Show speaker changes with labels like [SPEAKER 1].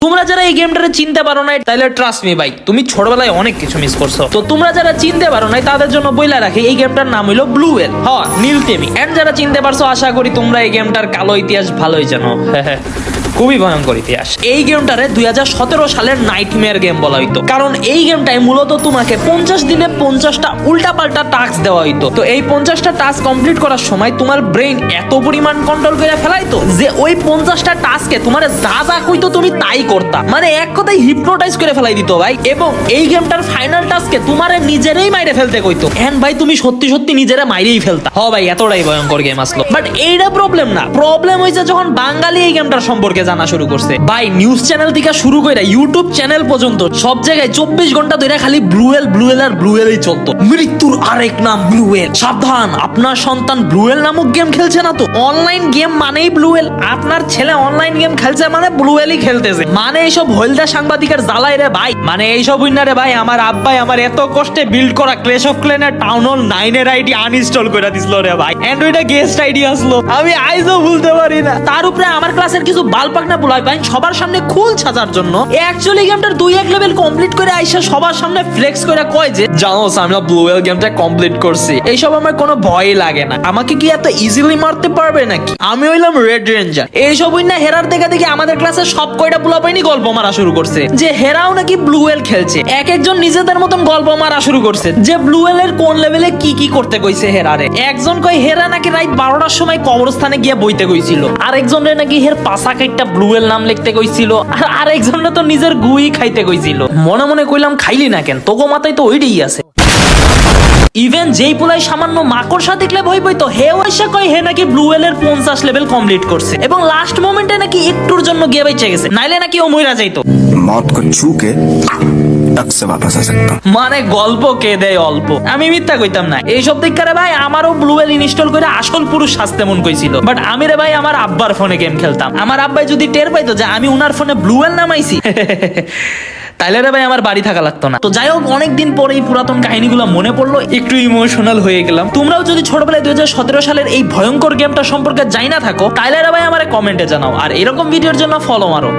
[SPEAKER 1] তোমরা যারা এই গেমটারে চিনতে পারো না তাহলে ট্রাস্ট মি ভাই, তুমি ছোটবেলায় অনেক কিছু মিস করছো। তো তোমরা যারা চিনতে পারো না তাদের জন্য বইলা রাখি, এই গেমটার নাম হলো ব্লু ওয়েল, নীলতেমি। এন্ড যারা চিনতে পারছো আশা করি তোমরা এই গেমটার কালো ইতিহাস ভালোই জানো। খুবই ভয়ঙ্কর ইতিহাস। এই গেমটারে 2017 সালের নাইটমেয়ার গেম বলা হইতো, কারণ এই গেমটাই মূলত তোমাকে 50 দিনে 50টা উল্টাপাল্টা টাস্ক দেওয়া হইতো। তো এই 50টা টাস্ক কমপ্লিট করার সময় তোমার ব্রেইন এত পরিমাণ কন্ট্রোল করে ফেলাইতো যে ওই 50টা টাস্কে তোমার যা যা কইতো তুমি তাই করতা, মানে এক কথায় হিপনোটাইজ করে ফেলাই দিত ভাই। এবং এই গেমটার ফাইনাল টাস্কে তোমারে নিজেরাই মাইরে ফেলতে কইতো, এন্ড ভাই তুমি সত্যি সত্যি নিজেরা মাইরেই ফেলতা। ভাই এতটাই ভয়ঙ্কর গেম আসলো। বাট এইটা প্রবলেম না, প্রবলেম হইছে যখন বাঙালি এই গেমটার সম্পর্কে জানা শুরু করছে। ভাই নিউজ চ্যানেল থেকে শুরু করে ইউটিউব চ্যানেল পর্যন্ত সব জায়গায় 24 ঘন্টা ধরে খালি ব্লুয়েল ব্লুয়েল আর ব্লুয়েলই চলতো। মৃত্যুর আরেক নাম ব্লুয়েল, সাবধান আপনার সন্তান ব্লুয়েল নামক গেম খেলছে না তো। অনলাইন গেম মানেই ব্লুয়েল, আপনার ছেলে অনলাইন গেম খেলছে মানে ব্লুয়েলই খেলতেছে, মানে এইসব হলদা সাংবাদিকের জ্বালাই রে ভাই, মানে এইসব উইনারে ভাই। আমার আব্বাই আমার এত কষ্টে বিল্ড করা ক্ল্যাশ অফ ক্ল্যানের টাউন হল 9 এর আইডি আনইনস্টল করে দিছিল রে ভাই, এন্ড ওইটা গেস্ট আইডি আসলো, আমি আইজও ভুলতে পারি না। তার উপরে আমার ক্লাসের কিছু বালপাকনা বুলাই ভাই সবার সামনে খুল ছাজার জন্য অ্যাকচুয়ালি গেমটার 2-1 লেভেল কমপ্লিট করে আইসা সবার সামনে ফ্লেক্স করে কয় যে জানোস আমরা ব্লুয়েল গেমটা কমপ্লিট করছি। এইসব আমার কোনো ভয়ই লাগে না, আমাকে কি এত ইজিলি মারতে পারবে নাকি? আমি হইলাম রেড রেঞ্জার। এইসব না হেরার দেখা দেখি আমাদের ক্লাসের সব কয়টা পোলাপাইনি গল্প মারা শুরু করছে যে হেরাও নাকি ব্লুয়েল খেলছে। এক একজন নিজেদের মতন গল্প মারা শুরু করছে যে ব্লুয়েলের কোন লেভেলে কি কি করতে কইছে হেরারে। একজন কয় হেরা নাকি রাত 12টার সময় কবরস্থানে গিয়ে বইতে কইছিল, আরেকজনের নাকি হের পাশা কাইটটা ব্লুয়েল নাম লিখতে কইছিল, আর আরেকজনের তো নিজের গুই খাইতে কইছিল। মনে মনে কইলাম খাইলি না কেন, তোগো মাথায় তো ওইটাই আছে। ইভেন যেই পোলাই সামান্য মাকড়সা দেখলে ভয় পাইতো হে ওইসা কয় হে নাকি ব্লুয়েলের 50 লেভেল কমপ্লিট করছে এবং লাস্ট মোমেন্টে নাকি একটুর জন্য গিয়ে বেঁচে গেছে, নাইলে নাকি ও মইরা যাইতো।
[SPEAKER 2] मौत को छू के टक से वापस आ सकता।
[SPEAKER 1] মানে গল্প কে দেয় অল্প, আমি মিথ্যা কইতাম না। এইসব দিককারে ভাই আমারও ব্লুয়েল ইনস্টল করে আসল পুরুষ শাস্তে মন কইছিল। বাট আমি রে ভাই আমার আব্বার ফোনে গেম খেলতাম, আমার আব্বাই যদি টের পাইতো যে আমি উনার ফোনে ব্লুয়েল নামাইছি তাইলে রে ভাই আমার বাড়ি থাকা লাগতো না। তো যাই হোক অনেকদিন পরে এই পুরাতন কাহিনীগুলো মনে পড়লো, একটু ইমোশনাল হয়ে গেলাম। তোমরাও যদি ছোটবেলায় 2017 সালের এই ভয়ঙ্কর গেমটা সম্পর্কে জানা থাকো তাইলে রে ভাই আমারে কমেন্টে জানাও, আর এরকম ভিডিওর জন্য ফলো মারো।